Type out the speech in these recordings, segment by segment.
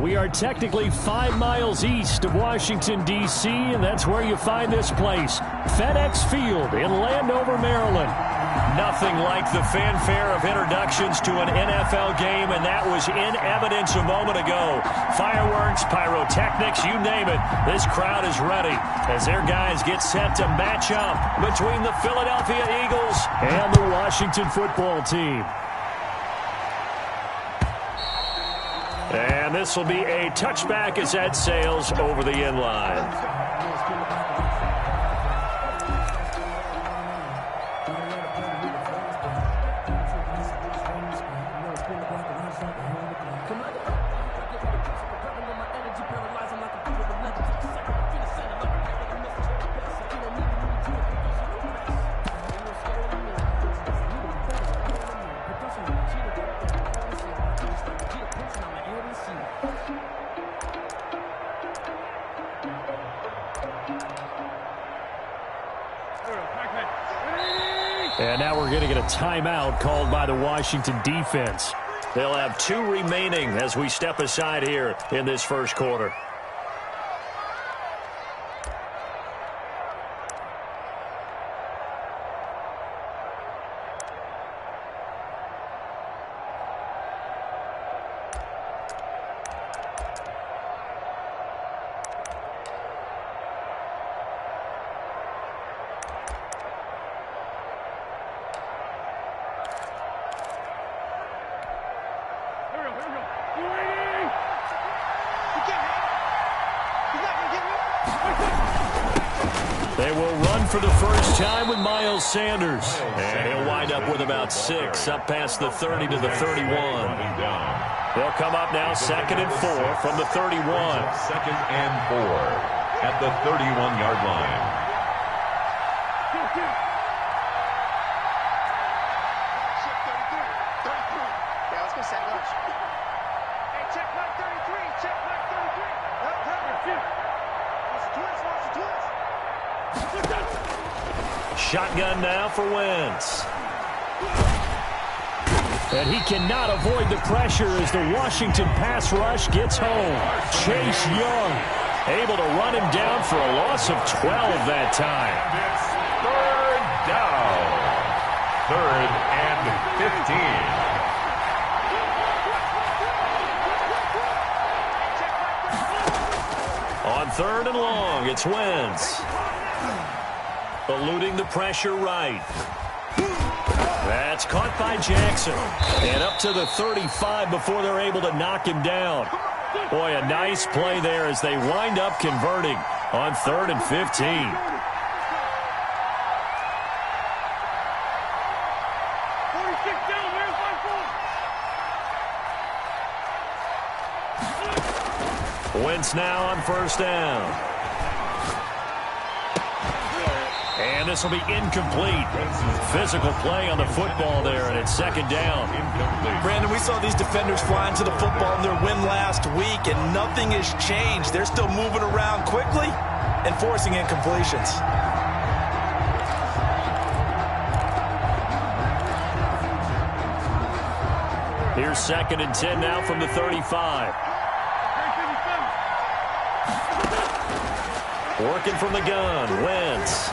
We are technically 5 miles east of Washington, D.C., and that's where you find this place, FedEx Field in Landover, Maryland. Nothing like the fanfare of introductions to an NFL game, and that was in evidence a moment ago. Fireworks, pyrotechnics, you name it. This crowd is ready as their guys get set to match up between the Philadelphia Eagles and the Washington football team. And this will be a touchback as that sails over the end line. And now we're going to get a timeout called by the Washington defense. They'll have 2 remaining as we step aside here in this first quarter. They will run for the first time with Miles Sanders. And he'll wind up with about 6, up past the 30 to the 31. They'll come up now 2nd and 4 from the 31. 2nd and 4 at the 31-yard line. Shotgun now for Wentz. And he cannot avoid the pressure as the Washington pass rush gets home. Chase Young able to run him down for a loss of 12 that time. 3rd down. 3rd and 15. On 3rd and long, it's Wentz. Eluding the pressure right. That's caught by Jackson. And up to the 35 before they're able to knock him down. Boy, a nice play there as they wind up converting on 3rd and 15. Wentz now on 1st down. And this will be incomplete. Physical play on the football there, and it's 2nd down. Brandon, we saw these defenders flying to the football in their win last week, and nothing has changed. They're still moving around quickly and forcing incompletions. Here's 2nd and 10 now from the 35. Working from the gun, Wentz.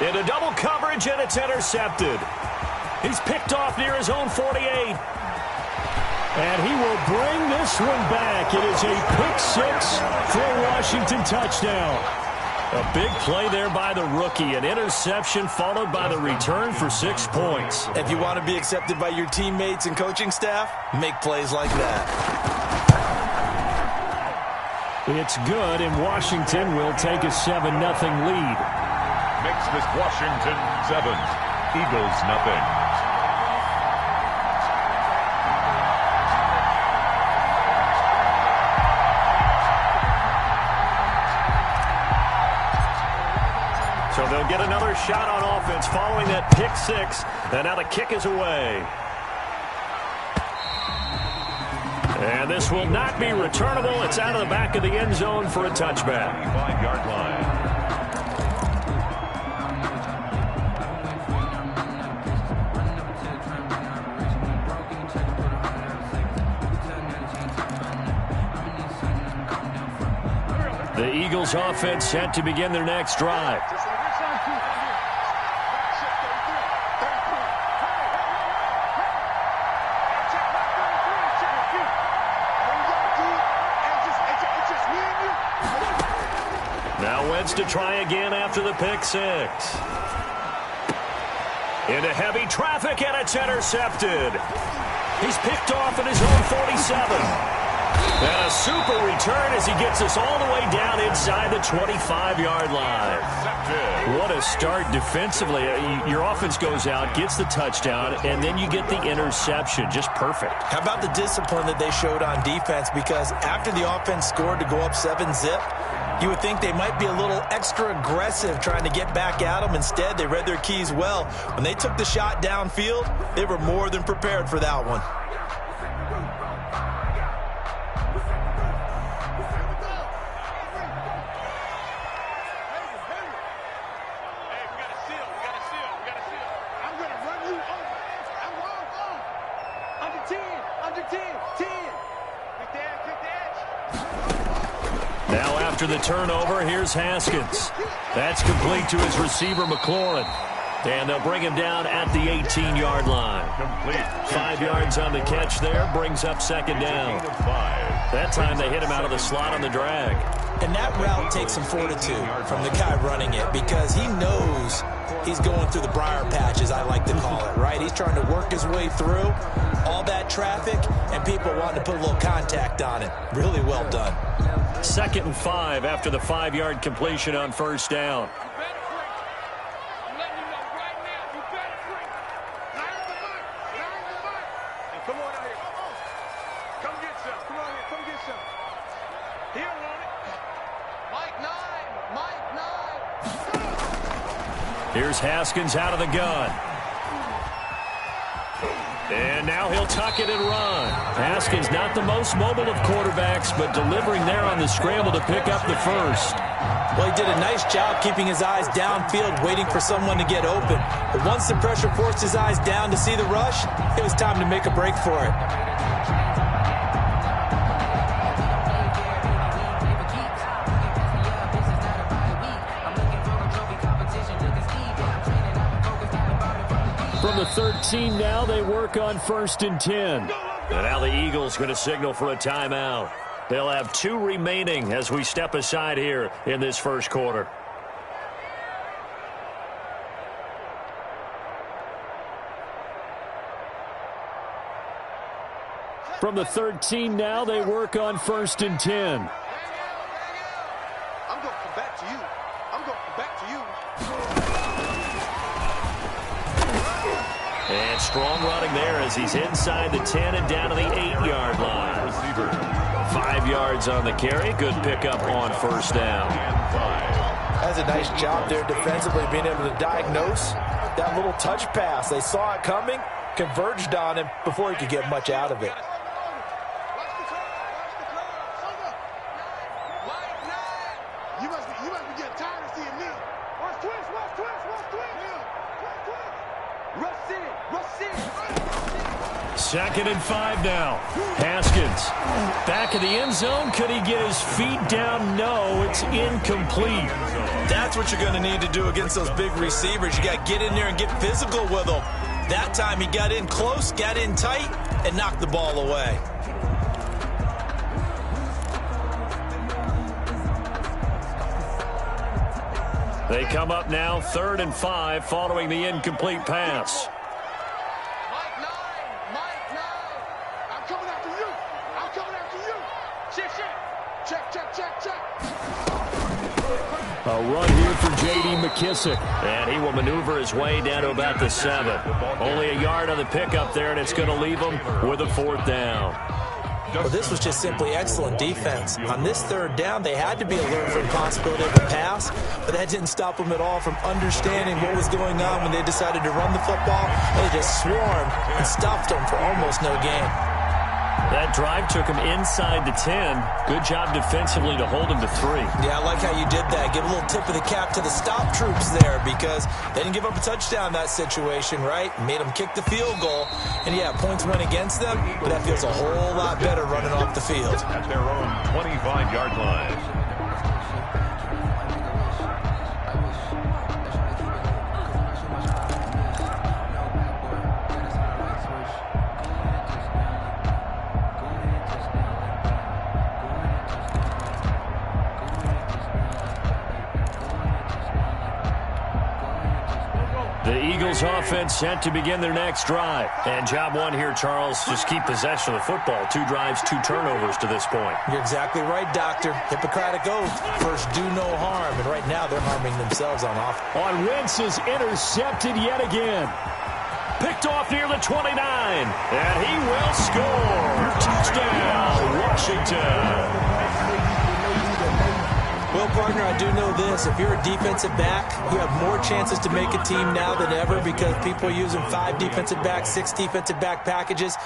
Into double coverage, and it's intercepted. He's picked off near his own 48. And he will bring this one back. It is a pick-6 for a Washington touchdown. A big play there by the rookie. An interception followed by the return for 6 points. If you want to be accepted by your teammates and coaching staff, make plays like that. It's good, and Washington will take a 7-0 lead. Makes this Washington 7, Eagles 0. So they'll get another shot on offense following that pick-6, and now the kick is away. And this will not be returnable. It's out of the back of the end zone for a touchback. 5-yard line. the Eagles offense set to begin their next drive. Now Wentz to try again after the pick six. Into heavy traffic, and it's intercepted. He's picked off at his own 47. And a super return as he gets us all the way down inside the 25-yard line. What a start defensively. Your offense goes out, gets the touchdown, and then you get the interception. Just perfect. How about the discipline that they showed on defense? Because after the offense scored to go up 7-zip, you would think they might be a little extra aggressive trying to get back at them. Instead, they read their keys well. When they took the shot downfield, they were more than prepared for that one. Now after the turnover, here's Haskins. That's complete to his receiver, McLaurin. And they'll bring him down at the 18-yard line. 5 yards on the catch there, brings up second down. That time they hit him out of the slot on the drag. And that route takes some fortitude from the guy running it because he knows he's going through the briar patch, as I like to call it, right? He's trying to work his way through all that traffic and people wanting to put a little contact on it. Really well done. 2nd and 5 after the 5-yard completion on first down. Here's Haskins out of the gun. And now he'll tuck it and run. Haskins not the most mobile of quarterbacks, but delivering there on the scramble to pick up the first. Well, he did a nice job keeping his eyes downfield, waiting for someone to get open. But once the pressure forced his eyes down to see the rush, it was time to make a break for it. From the 13 now, they work on 1st and 10. And now the Eagles going to signal for a timeout. They'll have 2 remaining as we step aside here in this first quarter. From the 13 now, they work on 1st and 10. I'm going to come back to you. I'm going to come back to you. And strong running there as he's inside the 10 and down to the 8-yard line. 5 yards on the carry. Good pickup on first down. That's a nice job there defensively, being able to diagnose that little touch pass. They saw it coming, converged on him before he could get much out of it. You must be getting tired of seeing me. Watch twist. Rush in. 2nd and 5 now. Haskins back in the end zone. Could he get his feet down? No, it's incomplete. That's what you're going to need to do against those big receivers. You got to get in there and get physical with them. That time he got in close, got in tight, and knocked the ball away. They come up now 3rd and 5 following the incomplete pass. Mike 9. I'm coming after you. Check. A run here for J.D. McKissick. And he will maneuver his way down to about the 7. Only a yard on the pickup there, and it's going to leave him with a 4th down. Well, this was just simply excellent defense. On this 3rd down, they had to be alert for the possibility of a pass, but that didn't stop them at all from understanding what was going on when they decided to run the football. They just swarmed and stopped them for almost no gain. That drive took him inside the 10. Good job defensively to hold him to 3. Yeah, I like how you did that. Give a little tip of the cap to the stop troops there because they didn't give up a touchdown in that situation, right? Made them kick the field goal. And, yeah, points went against them, but that feels a whole lot better running off the field. At their own 25-yard line. The Eagles offense set to begin their next drive. And job one here, Charles, just keep possession of the football. 2 drives, 2 turnovers to this point. You're exactly right, Doctor. Hippocratic oath. First, do no harm. And right now, they're harming themselves on offense. On Wentz is intercepted yet again. Picked off near the 29. And he will score. Touchdown, Washington. Well, partner, I do know this. If you're a defensive back, you have more chances to make a team now than ever because people are using 5 defensive backs, 6 defensive back packages.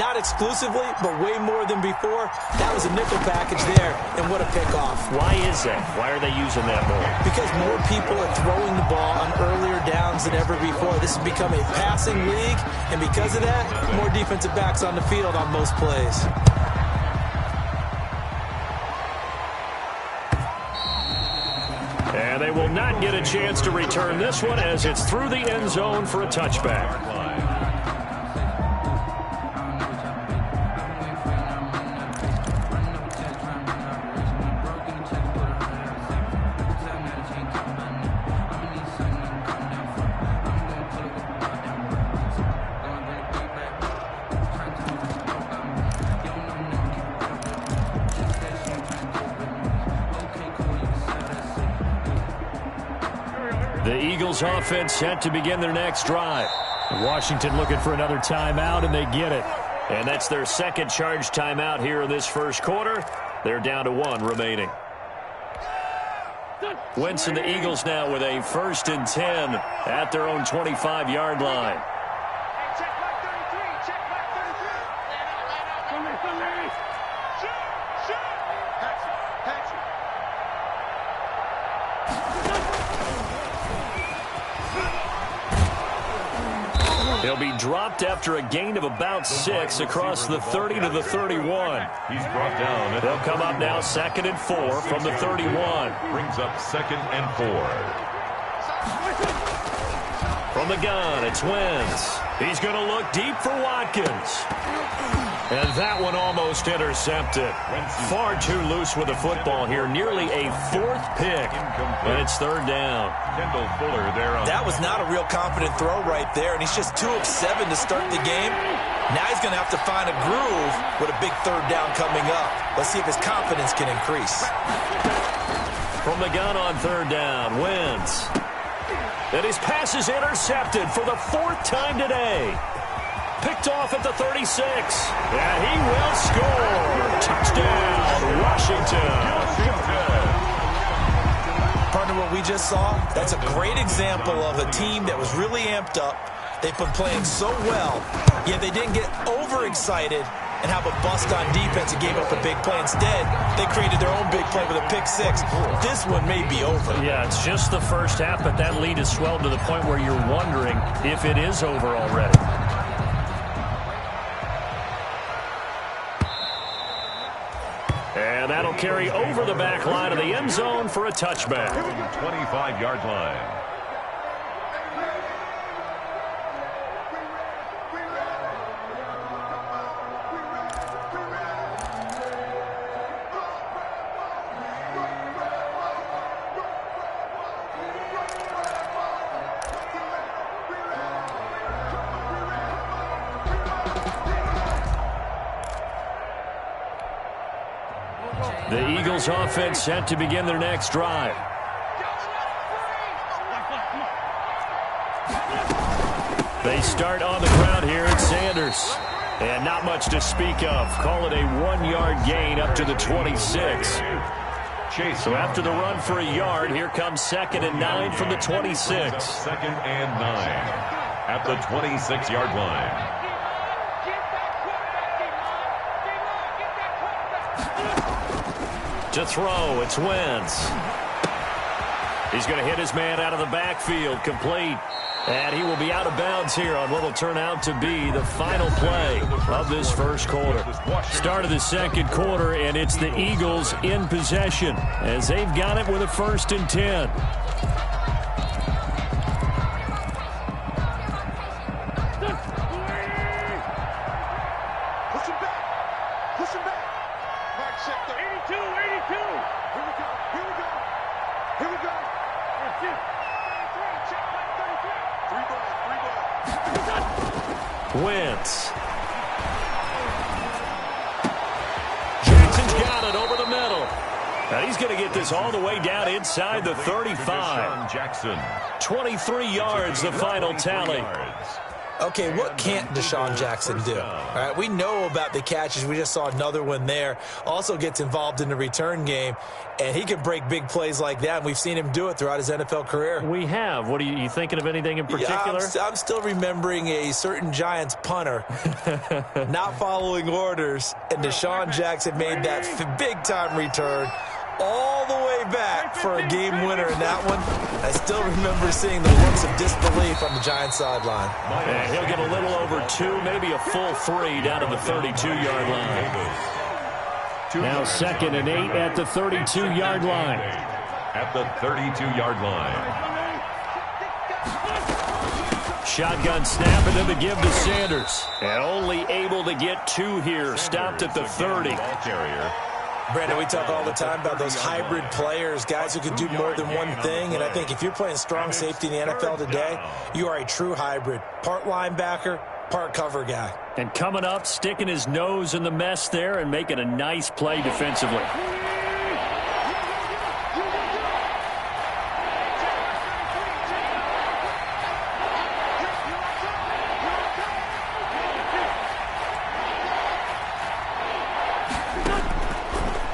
Not exclusively, but way more than before. That was a nickel package there, and what a pickoff. Why is that? Why are they using that more? Because more people are throwing the ball on earlier downs than ever before. This has become a passing league, and because of that, more defensive backs on the field on most plays. And they will not get a chance to return this one as it's through the end zone for a touchback. The Eagles offense set to begin their next drive. Washington looking for another timeout, and they get it. And that's their second charge timeout here in this first quarter. They're down to 1 remaining. Wentz and the Eagles now with a 1st and 10 at their own 25-yard line. He'll be dropped after a gain of about 6 across the 30 to the 31. He's brought down. They'll come up now 2nd and 4 from the 31. Brings up 2nd and 4. From the gun, it's Wentz. He's going to look deep for Watkins. And that one almost intercepted. Far too loose with the football here. Nearly a 4th pick. And it's 3rd down. Kendall Fuller there. That was not a real confident throw right there, and he's just 2 of 7 to start the game. Now he's going to have to find a groove with a big 3rd down coming up. Let's see if his confidence can increase. From the gun on 3rd down, Wentz. And his pass is intercepted for the 4th time today. Picked off at the 36. And he will score. Touchdown, Washington. Partner, what we just saw, that's a great example of a team that was really amped up. They've been playing so well, yet they didn't get overexcited and have a bust on defense and gave up a big play. Instead, they created their own big play with a pick 6. This one may be over. Yeah, it's just the first half, but that lead has swelled to the point where you're wondering if it is over already. And that'll carry over the back line of the end zone for a touchback. 25-yard line. The Eagles offense set to begin their next drive. They start on the ground here at Sanders. And not much to speak of. Call it a 1-yard gain up to the 26. So after the run for a yard, here comes 2nd and 9 from the 26. 2nd and 9 at the 26-yard line. To throw, it's Wentz. He's going to hit his man out of the backfield, complete. And he will be out of bounds here on what will turn out to be the final play of this first quarter. Start of the second quarter, and it's the Eagles in possession as they've got it with a 1st and 10. Push him back. Push him back. Mark check there. 82, 82. Here we go. Here we go. Here we go. 33. Check back 33. Wentz. Jackson's got it over the middle. Now he's going to get this all the way down inside the 35. Jackson. 23 yards, the final tally. Okay, what can't Deshaun Jackson do? All right, we know about the catches. We just saw another one there. Also gets involved in the return game, and he can break big plays like that, and we've seen him do it throughout his NFL career. We have. What are you thinking of anything in particular? Yeah, I'm still remembering a certain Giants punter not following orders, and Deshaun Jackson made that big-time return all the way back for a game winner in that one. I still remember seeing the looks of disbelief on the Giants sideline. And he'll get a little over 2, maybe a full 3 down to the 32-yard line. Now 2nd and 8 at the 32-yard line. At the 32-yard line. Shotgun snap and then the give to Sanders. And only able to get 2 here. Stopped at the 30. Carrier. Brandon, we talk all the time about those hybrid players, guys who can do more than one thing. And I think if you're playing strong safety in the NFL today, you are a true hybrid. Part linebacker, part cover guy. And coming up, sticking his nose in the mess there and making a nice play defensively.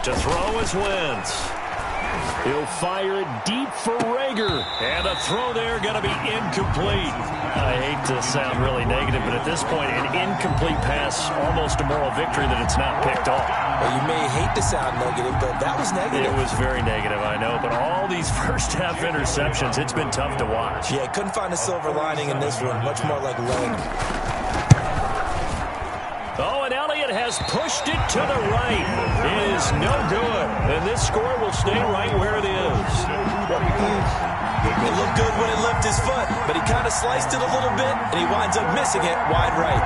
To throw is Wentz. He'll fire it deep for Rager. And a throw there going to be incomplete. I hate to sound really negative, but at this point, an incomplete pass, almost a moral victory that it's not picked off. Well, you may hate to sound negative, but that was negative. It was very negative, I know. But all these first-half interceptions, it's been tough to watch. Yeah, couldn't find a silver lining in this one. Much more like lead. Oh, and Elliott has pushed it to the right. It is no good. And this score will stay right where it is. It looked good when it left his foot, but he kind of sliced it a little bit, and he winds up missing it wide right.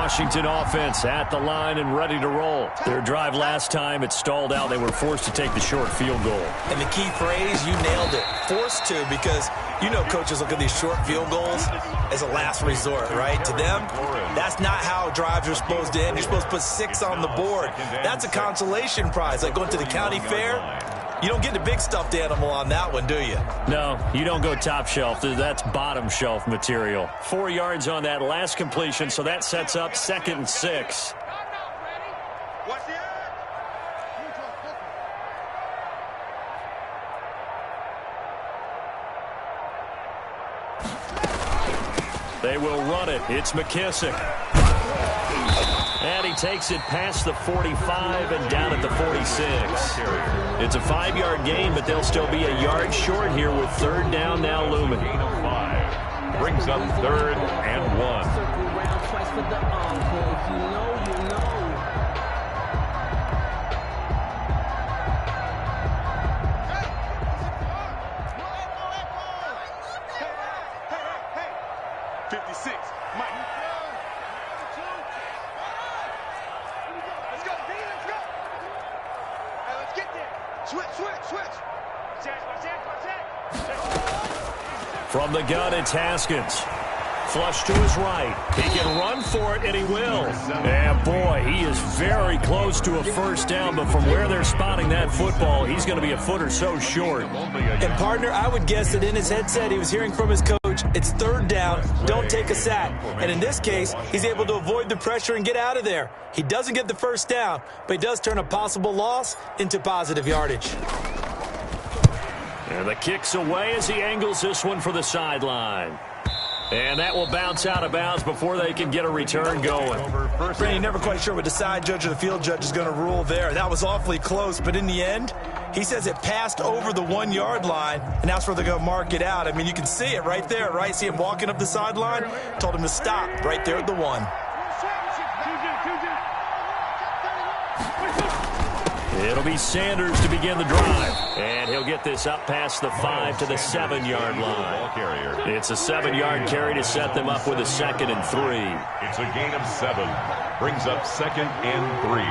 Washington offense at the line and ready to roll. Their drive last time, it stalled out. They were forced to take the short field goal. And the key phrase, you nailed it. Forced to, because you know coaches look at these short field goals as a last resort, right? To them, that's not how drives are supposed to end. You're supposed to put 6 on the board. That's a consolation prize, like going to the county fair. You don't get the big stuffed animal on that one, do you? No, you don't go top shelf. That's bottom shelf material. 4 yards on that last completion, so that sets up 2nd and 6. They will run it. It's McKissick. And he takes it past the 45 and down at the 46. It's a 5-yard gain, but they'll still be a yard short here with 3rd down now looming. Gain of 5. Brings up 3rd and 1. From the gun, it's Haskins. Flush to his right. He can run for it, and he will. And, boy, he is very close to a first down, but from where they're spotting that football, he's going to be a foot or so short. And, partner, I would guess that in his headset he was hearing from his coach, it's 3rd down, don't take a sack. And in this case, he's able to avoid the pressure and get out of there. He doesn't get the first down, but he does turn a possible loss into positive yardage. And the kick's away as he angles this one for the sideline. And that will bounce out of bounds before they can get a return going. Brandon, you're never quite sure what the side judge or the field judge is going to rule there. That was awfully close, but in the end, he says it passed over the 1-yard line, and that's where they're going to mark it out. I mean, you can see it right there, right? See him walking up the sideline? Told him to stop right there at the 1. It'll be Sanders to begin the drive. And he'll get this up past the 5 to the 7-yard line. It's a 7-yard carry to set them up with a 2nd and 3. It's a gain of 7. Brings up 2nd and 3.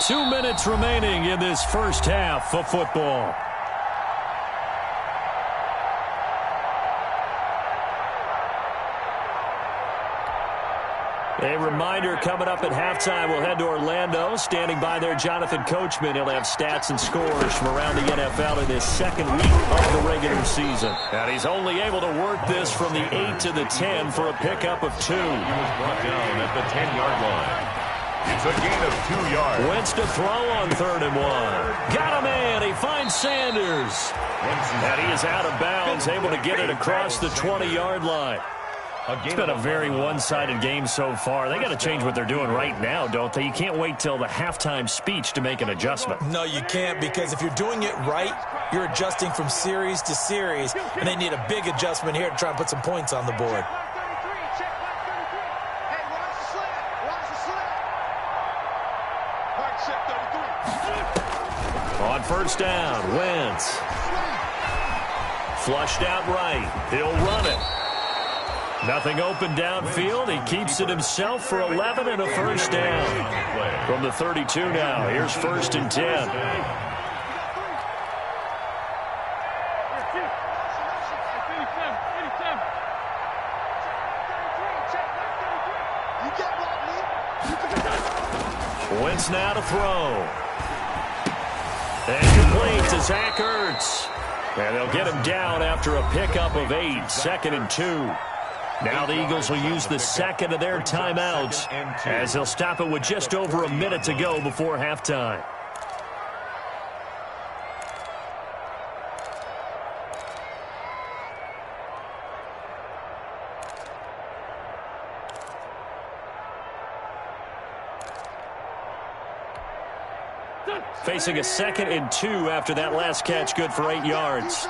2 minutes remaining in this first half of football. A reminder coming up at halftime, we'll head to Orlando. Standing by there, Jonathan Coachman. He'll have stats and scores from around the NFL in his second week of the regular season. And he's only able to work this from the 8 to the 10 for a pickup of 2. He was brought down at the 10-yard line. It's a gain of 2 yards. Wentz to throw on 3rd and 1. Got a man. He finds Sanders. And he is out of bounds, able to get it across the 20-yard line. It's been a very one-sided game so far. They got to change what they're doing right now, don't they? You can't wait till the halftime speech to make an adjustment. No, you can't, because if you're doing it right, you're adjusting from series to series, and they need a big adjustment here to try and put some points on the board. On first down, Wentz. Flushed out right. He'll run it. Nothing open downfield. He keeps it himself for 11 and a first down. From the 32 now, here's 1st and 10. Wentz now to throw. And complete to Zach Ertz. And they'll get him down after a pickup of 8, 2nd and 2. Now the Eagles will use the second of their timeouts as they'll stop it with just over a minute to go before halftime. Facing a 2nd and 2 after that last catch, good for 8 yards.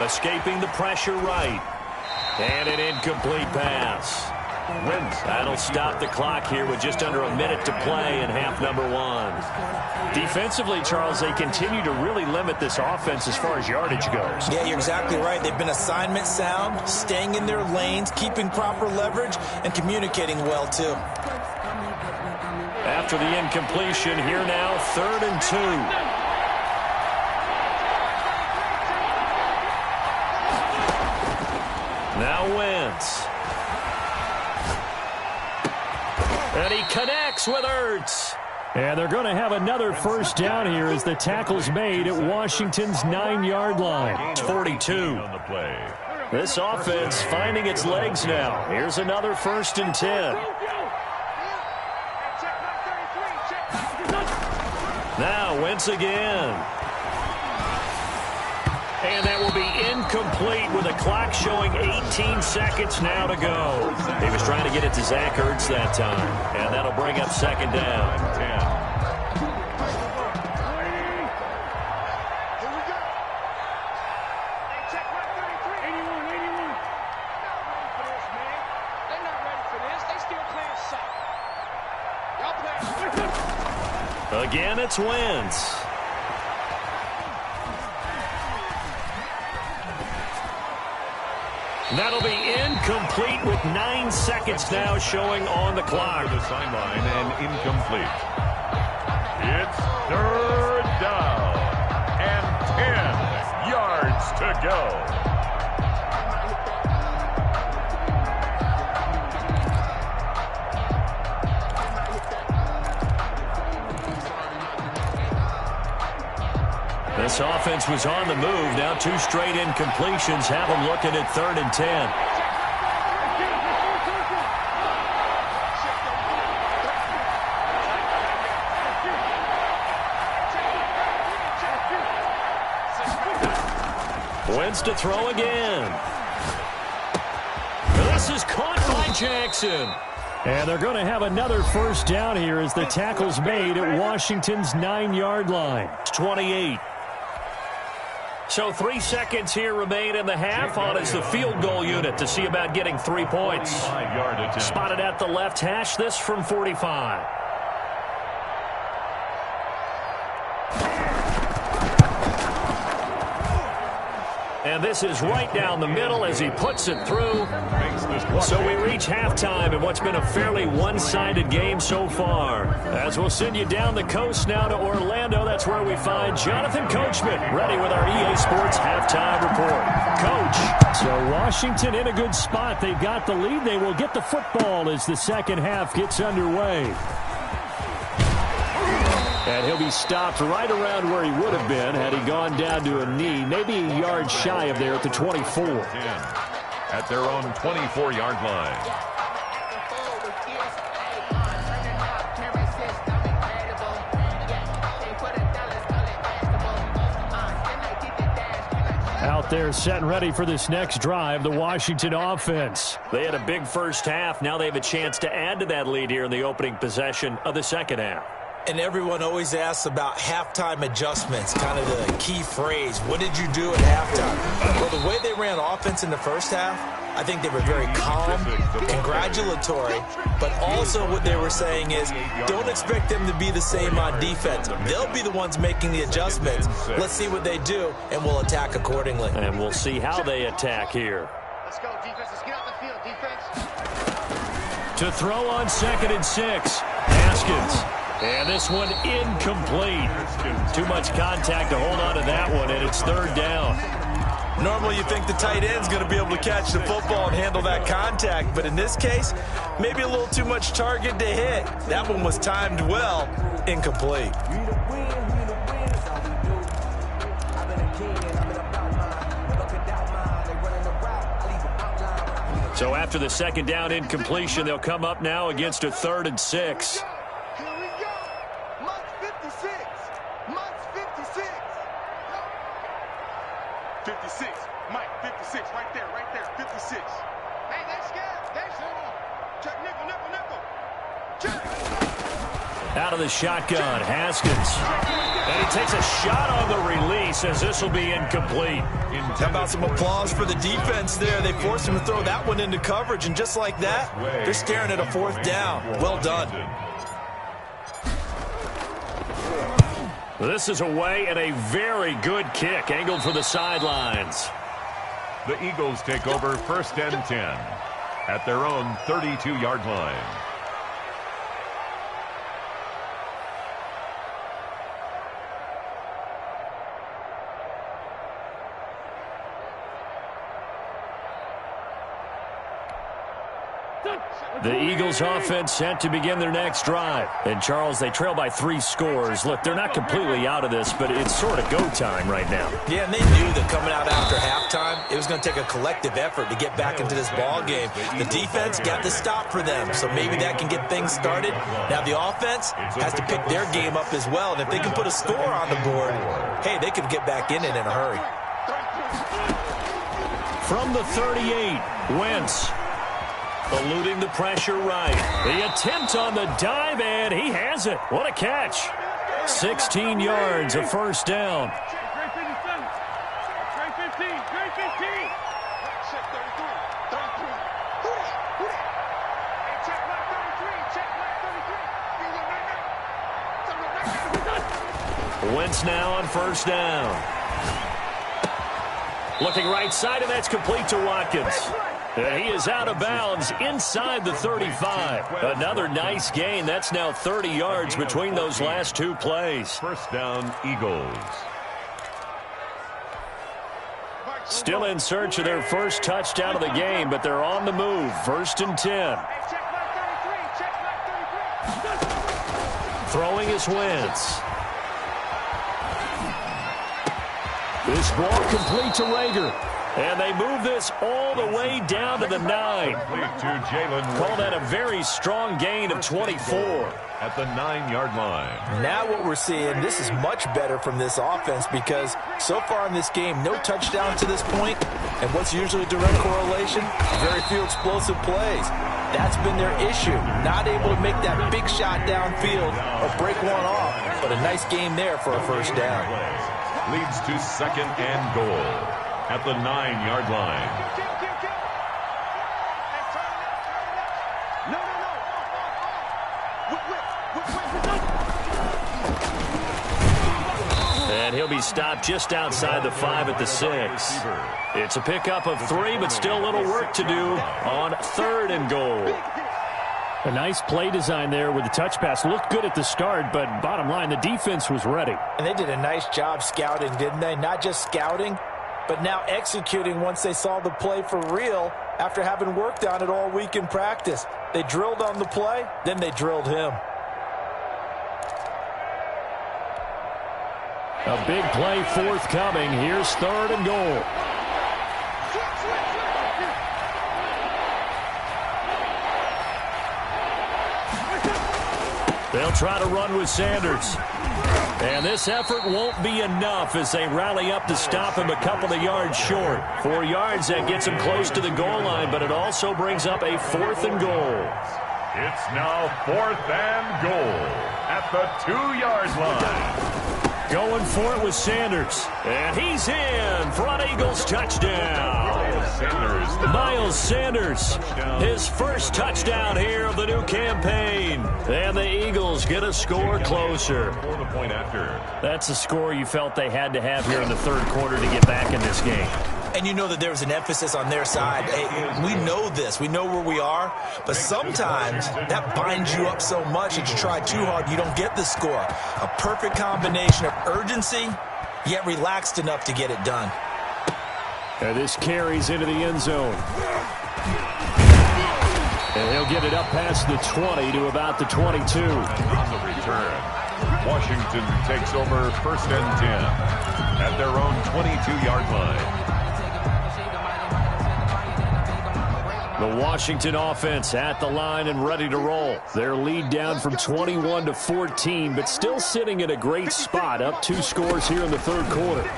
Escaping the pressure right. And an incomplete pass. That'll stop the clock here with just under a minute to play in half number 1. Defensively, Charles, they continue to really limit this offense as far as yardage goes. Yeah, you're exactly right. They've been assignment sound, staying in their lanes, keeping proper leverage, and communicating well, too. After the incompletion, here now, 3rd and 2. Now Wentz. And he connects with Ertz. And they're going to have another first down here as the tackle's made at Washington's 9-yard line. It's 42. This offense finding its legs now. Here's another 1st and 10. Now Wentz again. And that will be incomplete with the clock showing 18 seconds now to go. He was trying to get it to Zach Ertz that time. And that'll bring up 2nd down. Again, it's Wentz. That'll be incomplete with 9 seconds now showing on the clock. The sideline and incomplete. It's 3rd down and 10 yards to go. This offense was on the move. Now 2 straight incompletions have them looking at 3rd and 10. Wentz to throw again. This is caught by Jackson. And they're going to have another first down here as the tackle's made at Washington's 9-yard line. It's 28. So 3 seconds here remain in the half. On is the field goal unit to see about getting 3 points. Spotted at the left hash, this from 45. And this is right down the middle as he puts it through. So we reach halftime in what's been a fairly one-sided game so far. As we'll send you down the coast now to Orlando, that's where we find Jonathan Coachman ready with our EA Sports halftime report. Coach. So Washington in a good spot. They've got the lead. They will get the football as the second half gets underway. And he'll be stopped right around where he would have been had he gone down to a knee, maybe a yard shy of there at the 24. At their own 24-yard line. Out there set and ready for this next drive, the Washington offense. They had a big first half. Now they have a chance to add to that lead here in the opening possession of the second half. And everyone always asks about halftime adjustments, kind of the key phrase. What did you do at halftime? Well, the way they ran offense in the first half, I think they were very calm, congratulatory, but also what they were saying is don't expect them to be the same on defense. They'll be the ones making the adjustments. Let's see what they do, and we'll attack accordingly. And we'll see how they attack here. Let's go, defense. Let's get off the field, defense. To throw on 2nd and 6, Haskins. And this one incomplete. Too much contact to hold on to that one, and it's 3rd down. Normally you think the tight end's going to be able to catch the football and handle that contact, but in this case, maybe a little too much target to hit. That one was timed well, incomplete. So after the 2nd down incompletion, they'll come up now against a 3rd and 6. 56. Mike, 56. Right there. 56. Hey, that's scared. That's check nickel. Check. Out of the shotgun, Haskins. And he takes a shot on the release as this will be incomplete. How about some applause for the defense there? They forced him to throw that one into coverage, and just like that, they're staring at a 4th down. Well done. This is away and a very good kick angled for the sidelines. The Eagles take over 1st and 10 at their own 32-yard line. The Eagles offense set to begin their next drive. And, Charles, they trail by 3 scores. Look, they're not completely out of this, but it's sort of go time right now. Yeah, and they knew that coming out after halftime, it was going to take a collective effort to get back into this ball game. The defense got the stop for them, so maybe that can get things started. Now the offense has to pick their game up as well, and if they can put a score on the board, hey, they could get back in it in a hurry. From the 38, Wentz. Eluding the pressure right. The attempt on the dive, and he has it. What a catch. 16 yards, a 1st down. Wentz now on 1st down. Looking right side, and that's complete to Watkins. He is out of bounds inside the 35. Another nice gain. That's now 30 yards between those last 2 plays. 1st down, Eagles. Still in search of their first touchdown of the game, but they're on the move. 1st and 10. Throwing is Wentz. This ball complete to Rager. And they move this all the way down to the 9. Call that a very strong gain of 24. At the 9-yard line. Now what we're seeing, this is much better from this offense because so far in this game, no touchdown to this point. And what's usually a direct correlation? Very few explosive plays. That's been their issue. Not able to make that big shot downfield or break one off. But a nice game there for a 1st down. Leads to 2nd and goal. At the 9-yard line. And he'll be stopped just outside the 5 at the 6. It's a pickup of 3, but still a little work to do on 3rd and goal. A nice play design there with the touch pass. Looked good at the start, but bottom line, the defense was ready. And they did a nice job scouting, didn't they? Not just scouting, but now executing once they saw the play for real after having worked on it all week in practice. They drilled on the play, then they drilled him. A big play forthcoming. Here's 3rd and goal. They'll try to run with Sanders. And this effort won't be enough as they rally up to stop him a couple of yards short. 4 yards, that gets him close to the goal line, but it also brings up a 4th and goal. It's now 4th and goal at the 2-yard line. Going for it with Sanders. And he's in. Front Eagles touchdown. Miles Sanders, his first touchdown here of the new campaign. And the Eagles get a score closer. That's a score you felt they had to have here in the 3rd quarter to get back in this game. And you know that there was an emphasis on their side. Hey, we know this. We know where we are. But sometimes that binds you up so much that you try too hard, you don't get the score. A perfect combination of urgency, yet relaxed enough to get it done. And this carries into the end zone. And he'll get it up past the 20 to about the 22. And on the return, Washington takes over 1st and 10 at their own 22-yard line. The Washington offense at the line and ready to roll. Their lead down from 21 to 14, but still sitting in a great spot, up 2 scores here in the 3rd quarter.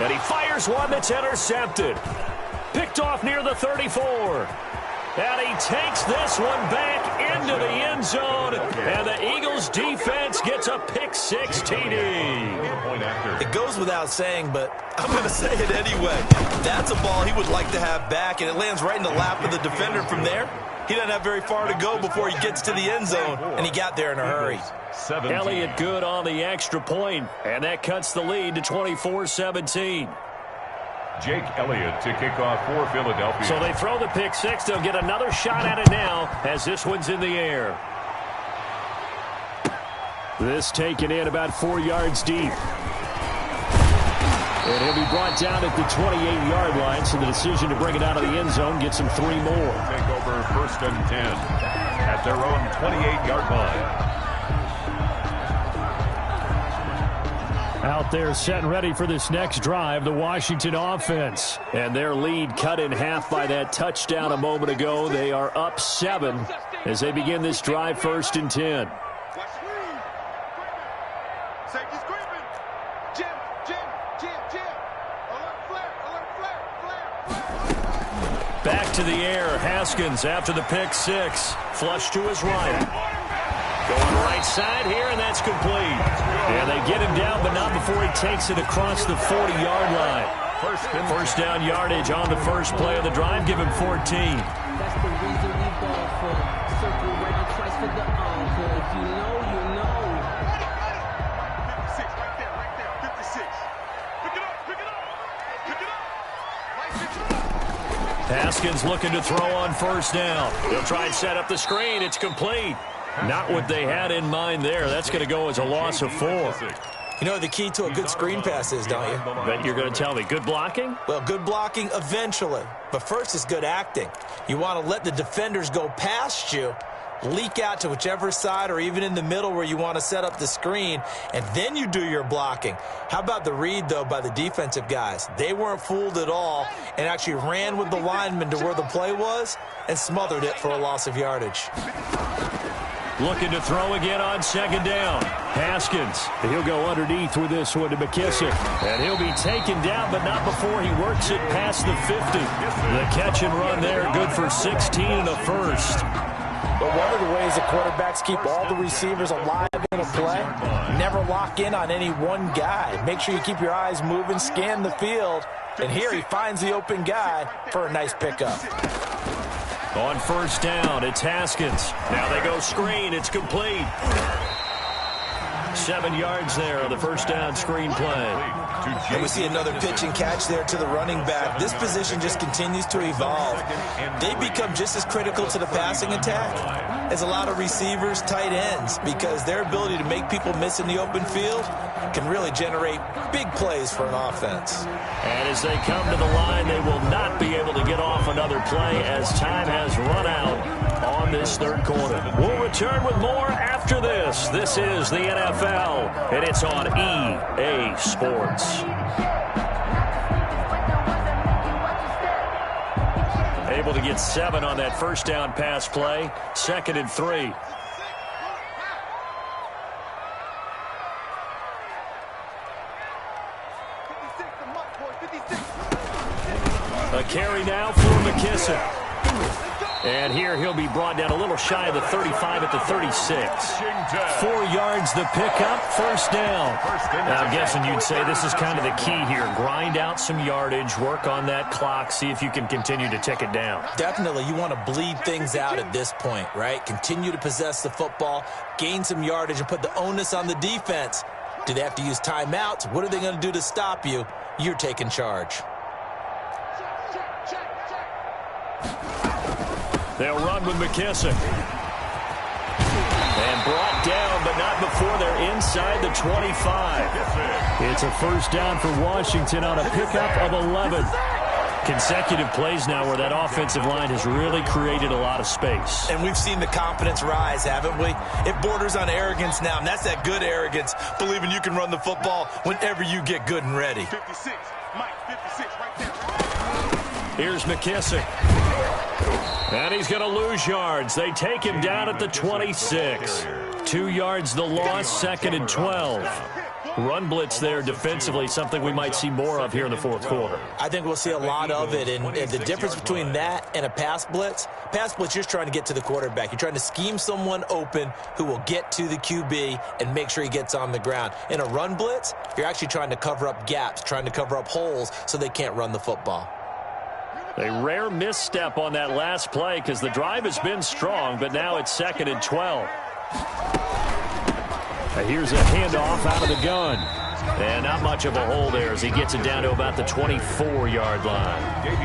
And he fires one that's intercepted. Picked off near the 34. And he takes this one back into the end zone. And the Eagles defense gets a pick-6 TD. It goes without saying, but I'm going to say it anyway. That's a ball he would like to have back, and it lands right in the lap of the defender from there. He doesn't have very far to go before he gets to the end zone, and he got there in a hurry. Elliott good on the extra point, and that cuts the lead to 24-17. Jake Elliott to kick off for Philadelphia. So they throw the pick-6. They'll get another shot at it now as this one's in the air. This taken in about 4 yards deep. And he'll be brought down at the 28-yard line, so the decision to bring it out of the end zone gets him 3 more. Take over 1st and 10 at their own 28-yard line. Out there set and ready for this next drive, the Washington offense. And their lead cut in half by that touchdown a moment ago. They are up 7 as they begin this drive 1st and 10. Back to the air. Haskins after the pick-6. Flush to his right. Going right side here, and that's complete. And they get him down, but not before he takes it across the 40-yard line. First down yardage on the first play of the drive. Give him 14. That's the reason we ball for. Circle around twice for the encore. If you know, you know. 56 right there, 56. Pick it up, pick it up, pick it up. Haskins looking to throw on 1st down. He'll try and set up the screen. It's complete. Not what they had in mind there. That's going to go as a loss of 4. You know the key to a good screen pass is, don't you? Bet you're going to tell me. Good blocking? Well, good blocking eventually. But first is good acting. You want to let the defenders go past you, leak out to whichever side or even in the middle where you want to set up the screen, and then you do your blocking. How about the read, though, by the defensive guys? They weren't fooled at all and actually ran with the lineman to where the play was and smothered it for a loss of yardage. Looking to throw again on 2nd down. Haskins. He'll go underneath with this one to McKissick. And he'll be taken down, but not before he works it past the 50. The catch and run there, good for 16 and a first. But one of the ways that quarterbacks keep all the receivers alive in a play, never lock in on any one guy. Make sure you keep your eyes moving, scan the field. And here he finds the open guy for a nice pickup. On 1st down, it's Haskins. Now they go screen. It's complete. 7 yards there on the first down screen play. And we see another pitch and catch there to the running back. This position just continues to evolve. They become just as critical to the passing attack as a lot of receivers, tight ends, because their ability to make people miss in the open field can really generate big plays for an offense. And as they come to the line, they will not be able to get off another play as time has run out on this third quarter. We'll return with more after this. This is the NFL, and it's on EA Sports. Able to get 7 on that first down pass play. 2nd and 3. A carry now for McKissick. And here he'll be brought down a little shy of the 35 at the 36. 4 yards the pickup, first down. Now, I'm guessing you'd say this is kind of the key here. Grind out some yardage, work on that clock, see if you can continue to tick it down. Definitely, you want to bleed things out at this point, right? Continue to possess the football, gain some yardage, and put the onus on the defense. Do they have to use timeouts? What are they going to do to stop you? You're taking charge. They'll run with McKissick. And brought down, but not before they're inside the 25. It's a first down for Washington on a pickup of 11. Consecutive plays now where that offensive line has really created a lot of space. And we've seen the confidence rise, haven't we? It borders on arrogance now, and that's that good arrogance, believing you can run the football whenever you get good and ready. 56, Mike, 56, right there. Here's McKissick. And he's going to lose yards. They take him down at the 26. 2 yards the loss, 2nd and 12. Run blitz there defensively, something we might see more of here in the fourth quarter. I think we'll see a lot of it, and the difference between that and a pass blitz, you're just trying to get to the quarterback. You're trying to scheme someone open who will get to the QB and make sure he gets on the ground. In a run blitz, you're actually trying to cover up gaps, trying to cover up holes so they can't run the football. A rare misstep on that last play because the drive has been strong, but now it's 2nd and 12. Here's a handoff out of the gun. And not much of a hole there as he gets it down to about the 24-yard line.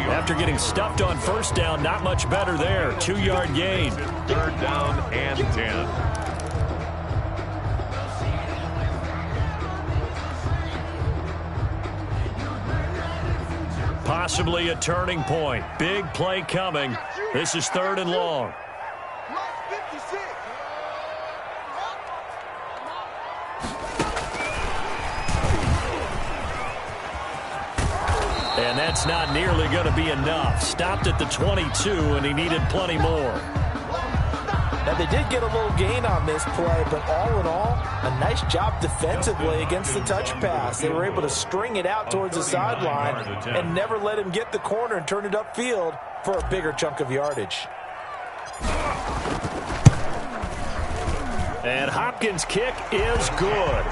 After getting stuffed on first down, not much better there. 2-yard gain. 3rd down and 10. Possibly a turning point. Big play coming. This is 3rd and long. And that's not nearly going to be enough. Stopped at the 22, and he needed plenty more. Now, they did get a little gain on this play, but all in all, a nice job defensively against the touch pass. They were able to string it out towards the sideline and never let him get the corner and turn it upfield for a bigger chunk of yardage. And Hopkins' kick is good.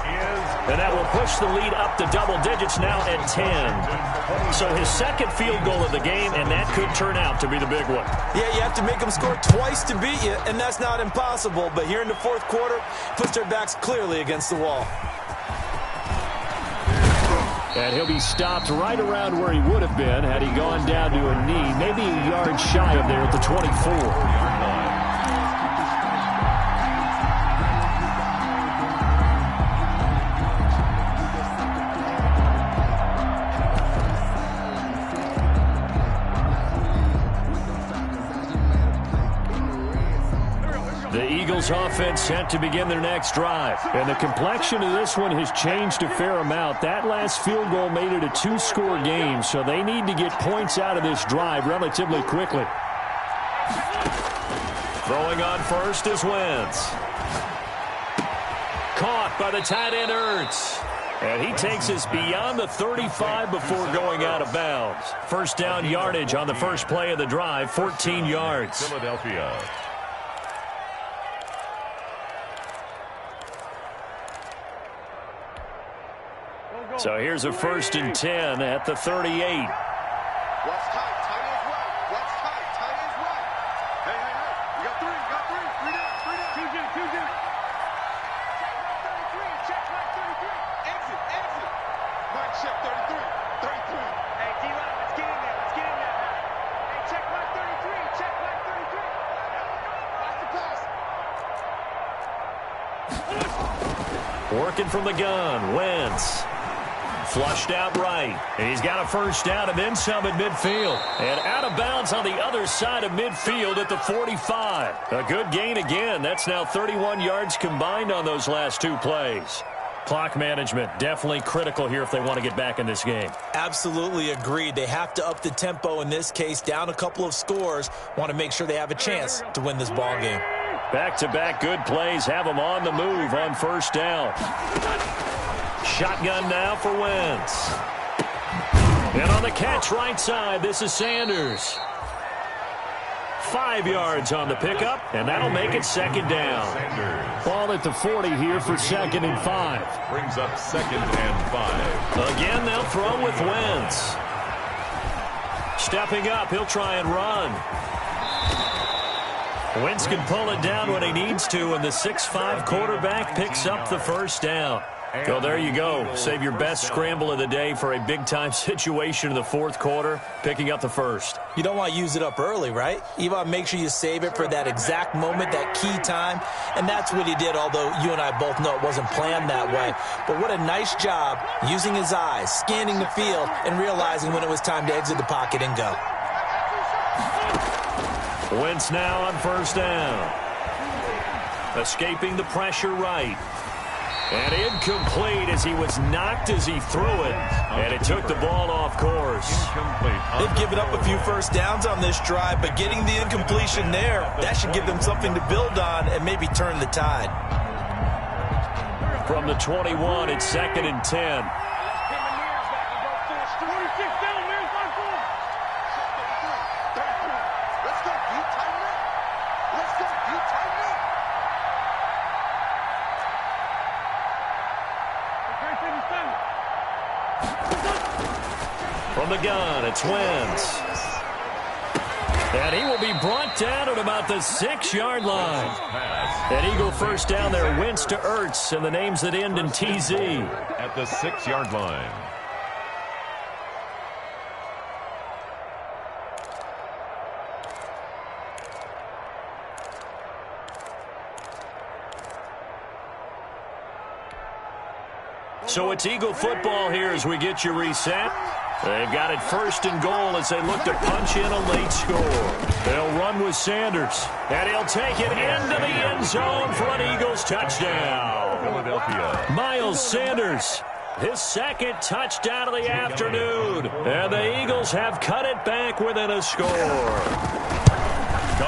And that will push the lead up to double digits now at 10. So his 2nd field goal of the game, and that could turn out to be the big one. Yeah, you have to make them score twice to beat you, and that's not impossible. But here in the fourth quarter, puts their backs clearly against the wall. And he'll be stopped right around where he would have been had he gone down to a knee, maybe a yard shy of there at the 24. Offense set to begin their next drive. And the complexion of this one has changed a fair amount. That last field goal made it a 2-score game, so they need to get points out of this drive relatively quickly. Throwing on first is Wentz. Caught by the tight end Ertz. And he takes us beyond the 35 before going out of bounds. First down yardage on the first play of the drive, 14 yards. Philadelphia. So here's a 1st and 10 at the 38. Watch tight, tight ends right. Watch tight, tight ends right. Hey, hey, hey. You got three, you got three. 3 down, 3 down. 2 down. Check 33 and check Chef 33. 33. Hey, D-Line, let's get in there. Let's get in there. Hey, check black 33. Check black 33. Watch the pass. Working from the gun, Wentz. Flushed out right. And he's got a first down and then some at midfield. And out of bounds on the other side of midfield at the 45. A good gain again. That's now 31 yards combined on those last two plays. Clock management definitely critical here if they want to get back in this game. Absolutely agreed. They have to up the tempo in this case, down a couple of scores. Want to make sure they have a chance to win this ball game. Back-to-back good plays have them on the move on first down. Shotgun now for Wentz. And on the catch right side, this is Sanders. 5 yards on the pickup, and that'll make it second down. Sanders Ball at the 40 here for 2nd and 5. brings up 2nd and 5. Again, they'll throw with Wentz. Stepping up, he'll try and run. Wentz can pull it down when he needs to, and the 6'5" quarterback picks up the first down. So there you go. Save your best scramble of the day for a big-time situation in the fourth quarter, picking up the first. You don't want to use it up early, right? You want to make sure you save it for that exact moment, that key time. And that's what he did, although you and I both know it wasn't planned that way. But what a nice job using his eyes, scanning the field, and realizing when it was time to exit the pocket and go. Wentz now on first down. Escaping the pressure right. And incomplete as he was knocked as he threw it. And it took the ball off course. They've given up a few first downs on this drive, but getting the incompletion there, that should give them something to build on and maybe turn the tide. From the 21, it's 2nd and 10. From the gun, it's Wentz. And he will be brought down at about the 6-yard line. An Eagle first down there, Wentz to Ertz, and the names that end in TZ. At the 6-yard line. So it's Eagle football here as we get you reset. They've got it 1st and goal as they look to punch in a late score. They'll run with Sanders, and he'll take it into the end zone for an Eagles touchdown. Philadelphia. Miles Sanders, his 2nd touchdown of the afternoon. And the Eagles have cut it back within a score.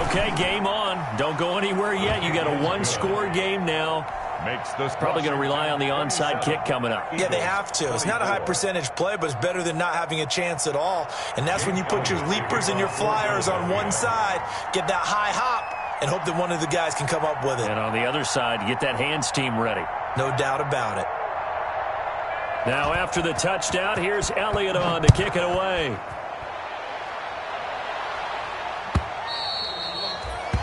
Okay, game on. Don't go anywhere yet. You got a 1-score game now. Makes this probably going to rely on the onside kick coming up. Yeah, they have to. It's not a high percentage play, but it's better than not having a chance at all. And that's when you put your leapers and your flyers on one side, get that high hop, and hope that one of the guys can come up with it. And on the other side, get that hands team ready. No doubt about it. Now after the touchdown, here's Elliott on to kick it away.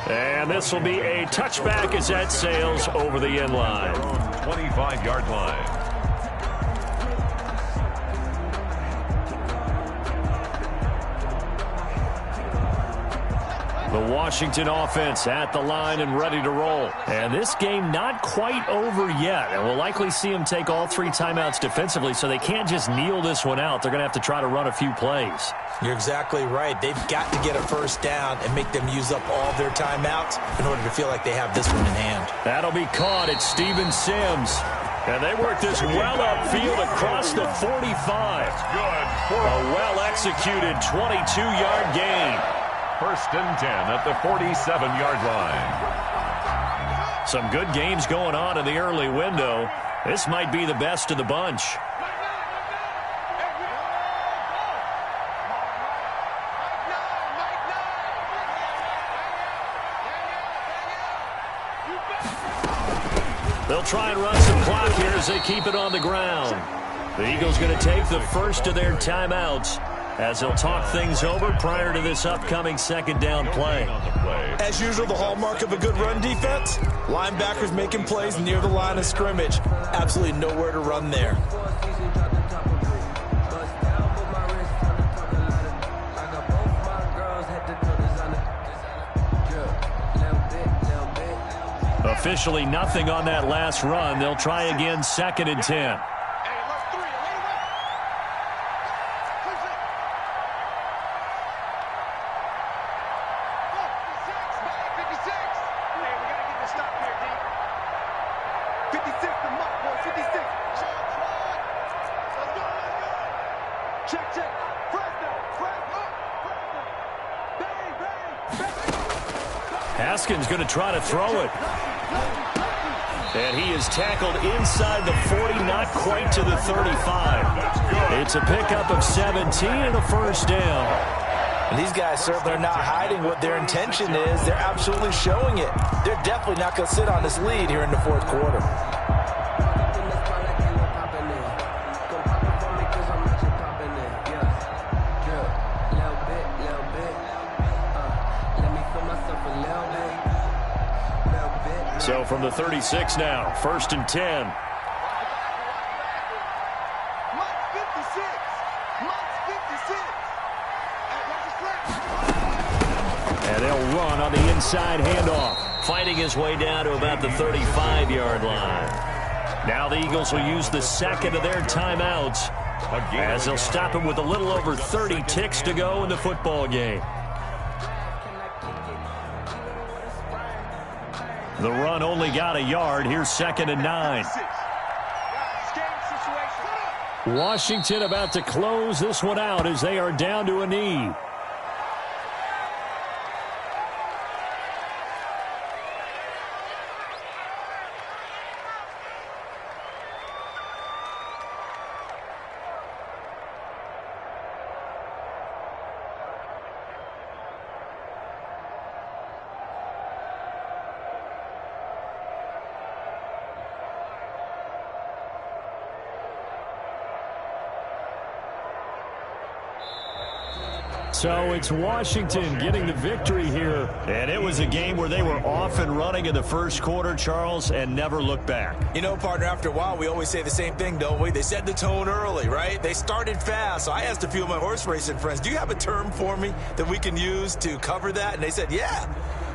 And this will be a touchback as that sails over the end line. 25-yard line. The Washington offense at the line and ready to roll. And this game not quite over yet. And we'll likely see them take all 3 timeouts defensively, so they can't just kneel this one out. They're going to have to try to run a few plays. You're exactly right. They've got to get a first down and make them use up all their timeouts in order to feel like they have this one in hand. That'll be caught at Steven Sims. And they work this well upfield across the 45. A well-executed 22-yard gain. 1st and 10 at the 47-yard line. Some good games going on in the early window. This might be the best of the bunch. They'll try and run some clock here as they keep it on the ground. The Eagles going to take the first of their timeouts as they'll talk things over prior to this upcoming 2nd down play. As usual, the hallmark of a good run defense, linebackers making plays near the line of scrimmage. Absolutely nowhere to run there. Officially nothing on that last run. They'll try again, 2nd and 10. Haskins going to try to throw it. And he is tackled inside the 40, not quite to the 35. It's a pickup of 17 and a first down. And these guys certainly are not hiding what their intention is. They're absolutely showing it. They're definitely not going to sit on this lead here in the fourth quarter. So from the 36 now, 1st and 10. And they'll run on the inside handoff, fighting his way down to about the 35-yard line. Now the Eagles will use the second of their timeouts as they'll stop him with a little over 30 ticks to go in the football game. The run only got a yard. Here's 2nd and 9. Washington about to close this one out as they are down to a knee. So it's Washington getting the victory here. And it was a game where they were off and running in the first quarter, Charles, and never looked back. You know, partner, after a while, we always say the same thing, don't we? They set the tone early, right? They started fast. So I asked a few of my horse racing friends, do you have a term for me that we can use to cover that? And they said, yeah.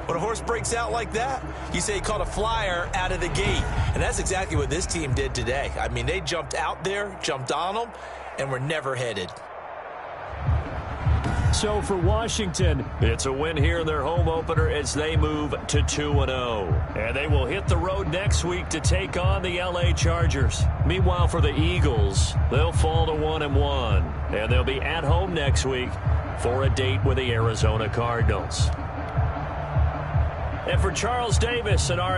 When a horse breaks out like that, you say he caught a flyer out of the gate. And that's exactly what this team did today. I mean, they jumped out there, jumped on them, and were never headed. So for Washington, it's a win here in their home opener as they move to 2-0. And they will hit the road next week to take on the LA Chargers. Meanwhile, for the Eagles, they'll fall to 1-1. And they'll be at home next week for a date with the Arizona Cardinals. And for Charles Davis and our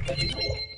Thank you.